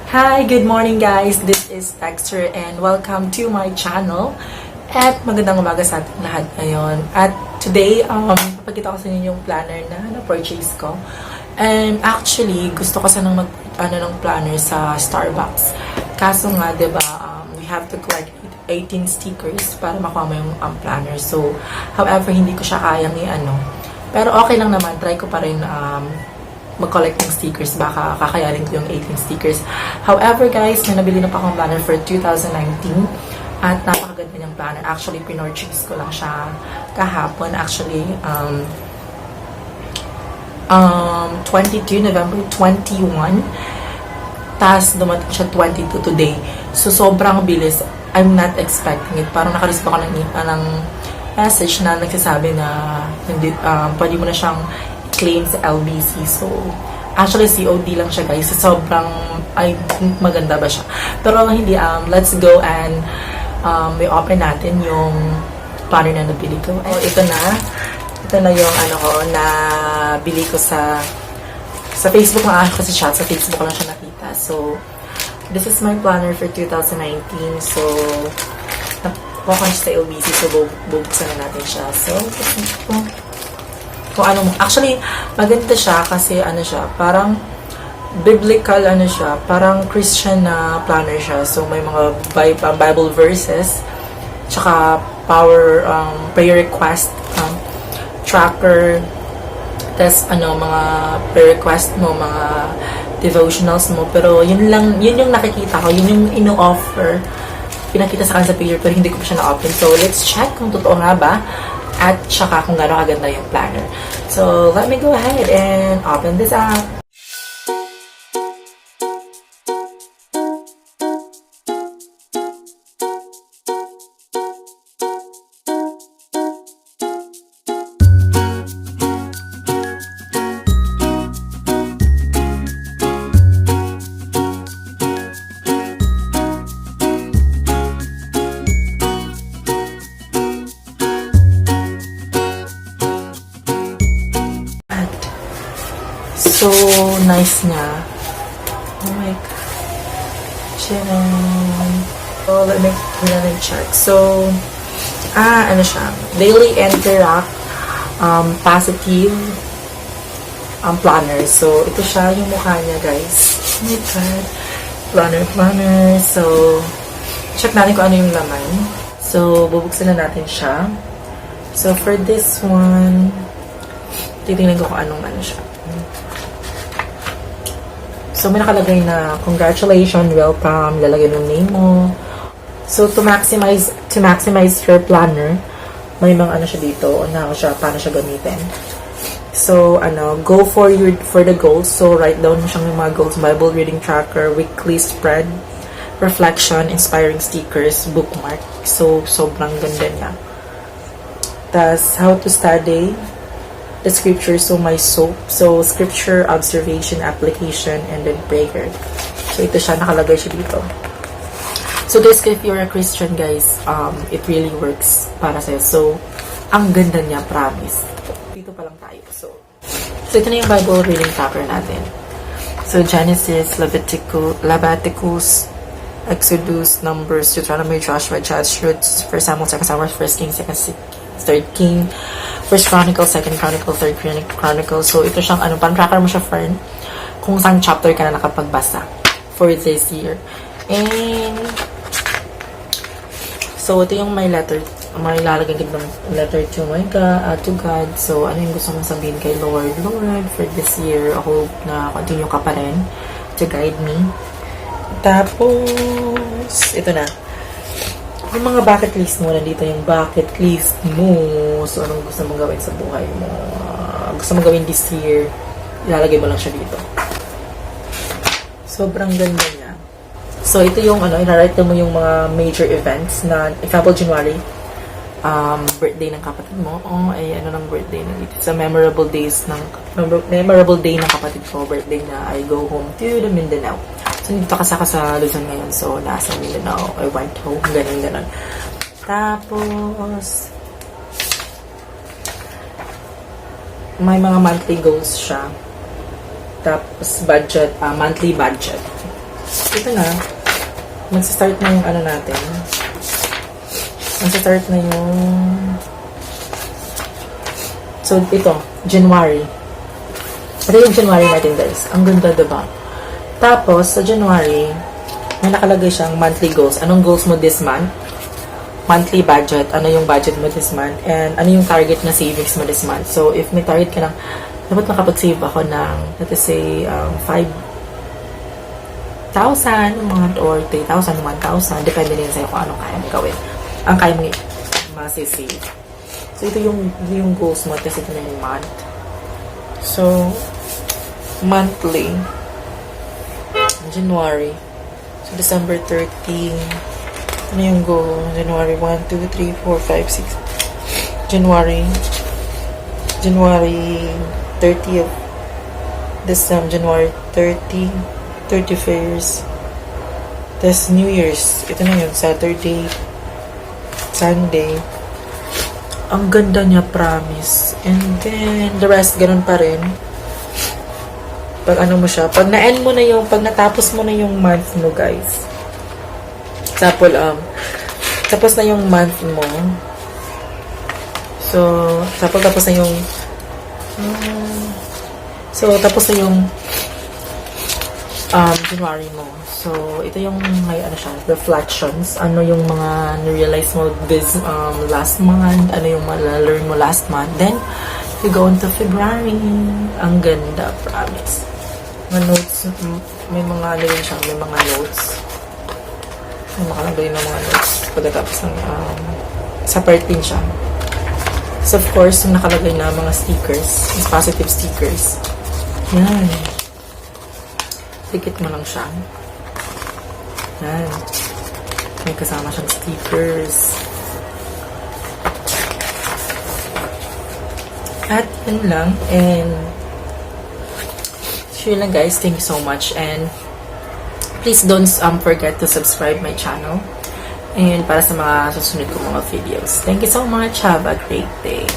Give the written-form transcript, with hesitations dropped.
Hi, good morning guys. This is Dexter and welcome to my channel. At magandang umaga sa ating lahat ngayon. At today, papakita ko sa inyo yung planner na na-purchase ko. And actually, gusto ko sanang ng planner sa Starbucks. Kaso nga, diba, we have to collect 18 stickers para makuha mo yung planner. So, however, hindi ko siya kayang Pero okay lang naman, try ko pa rin mag-collect ng stickers. Baka kakayanin ko yung 18 stickers. However, guys, may nabili na pa akong planner for 2019. At napakaganda niyang planner. Actually, pinorchase ko lang siya kahapon. Actually, 22, November 21. Tapos, dumating siya 22 today. So, sobrang bilis. I'm not expecting it. Parang nakareceive ako ng message na nagsasabi na hindi, pwede mo na siyang claim sa LBC. So, actually, COD lang siya, guys. Sobrang, maganda ba siya? Pero hindi, let's go and may open natin yung planner na nabili ko. Oh, ito na yung na bili ko sa Facebook lang ako kasi chat. Sa Facebook lang siya nakita. So, this is my planner for 2019. So, nakuha ko sa LBC. So, bubuksan na natin siya. So, actually, maganda siya kasi parang biblical siya, parang Christian na planner siya. So, may mga Bible verses, tsaka prayer request, tracker, tas mga prayer request mo, mga devotionals mo. Pero yun yung nakikita ko, yun yung ino-offer, pinakita sa akin sa picture, pero hindi ko pa siya na-open. So, let's check kung totoo nga ba at saka kung gaano kaganda yung planner. So, let me go ahead and open this up. So, nice niya. Oh my God. Charan. So, let me check. So, siya. Daily interact, positive, planner. So, ito siya yung mukha niya, guys. Oh my God. Planner. So, check natin kung ano yung laman. So, bubuksan na natin siya. So, for this one, titingnan ko kung anong siya. So, may nakalagay na, congratulations, welcome, lalagay ng name mo. So, to maximize your planner, may mga siya dito, paano siya gamitin. So, go for the goals. So, write down mo siyang yung mga goals, Bible reading tracker, weekly spread, reflection, inspiring stickers, bookmark. So, sobrang ganda niya. Tas, how to study, the scripture, so my soap. So, scripture, observation, application, and then prayer. So, ito siya, nakalagay siya dito. So, guys, if you're a Christian, guys, it really works para sa'yo. So, ang ganda niya, promise. Dito pa lang tayo. So ito na yung Bible reading tracker natin. So, Genesis, Leviticus, Exodus, Numbers, Deuteronomy, Joshua, Judges, 1 Samuel, 2 Samuel, 1 Kings, 3rd King, 1 Chronicle, 2nd Chronicle, 3rd Chronicle. So, ito siyang pan-tracker mo siya, friend, kung saan chapter ka na nakapagbasa for this year. And, so, ito yung may lalagay ng letter to God. So, ano yung gusto mong sabihin kay Lord? Lord, for this year, I hope na continue ka pa rin to guide me. Tapos, ito na. Yung mga bucket list mo, nandito yung bucket list mo. So, anong gusto mong gawin sa buhay mo? Gusto mong gawin this year, ilalagay mo lang siya dito. Sobrang ganda niya. So, ito yung, inarite mo yung mga major events na, example, January, birthday ng kapatid mo. Ng birthday na dito. It's a memorable day ng kapatid ko. Birthday na I go home to the Mindanao. So, dito kasi ako sa Luzon ngayon. So, nasa Mindanao. I went home. Ganun. Tapos, may mga monthly goals siya. Tapos, budget, monthly budget. ito na. Magsa-start na yung ano natin. Magsa-start na yung... So, ito. January. Ito yung January natin, guys. Ang ganda, diba? Tapos, sa January, may nakalagay siyang monthly goals. Anong goals mo this month? Monthly budget. Ano yung budget mo this month? And ano yung target na savings mo this month? So, if may target ka lang, dapat makapag-save ako ng, let us say, 5,000 a month or 3,000, 1,000. Depende rin sa'yo kung anong kaya mo gawin. Ang kaya mo masisave. So, ito yung goals mo. Kasi ito na yung month. So, monthly. January. So, December 13. Ano yung goal? January 1, 2, 3, 4, 5, 6. January 30th. December, January 30, 31st. Tapos New Year's. Ito na yun. Saturday. Sunday. Ang ganda niya, promise. And then, the rest, ganun pa rin. Pag ano mo siya, pag na-end mo na yung, pag natapos mo na yung month mo, guys. Example, tapos na yung month mo. So, tapos na yung, tapos na yung, January mo. So, ito yung may ano siya, reflections. Ano yung mga na-realize mo this last month, ano yung ma-learn mo last month. Then, you go into February. Ang ganda, promise. Mga notes, may mga ano yun siya, may mga notes. May makalagay ng mga notes. Pagkatapos ng, sa part din siya. So, of course, yung nakalagay na mga stickers, yung positive stickers. Yan. Dikit mo lang siya. Yan. May kasama siyang stickers. At yun lang. And so yun lang, guys. Thank you so much. And please don't forget to subscribe my channel. And para sa mga susunod ko mga videos. Thank you so much. Have a great day.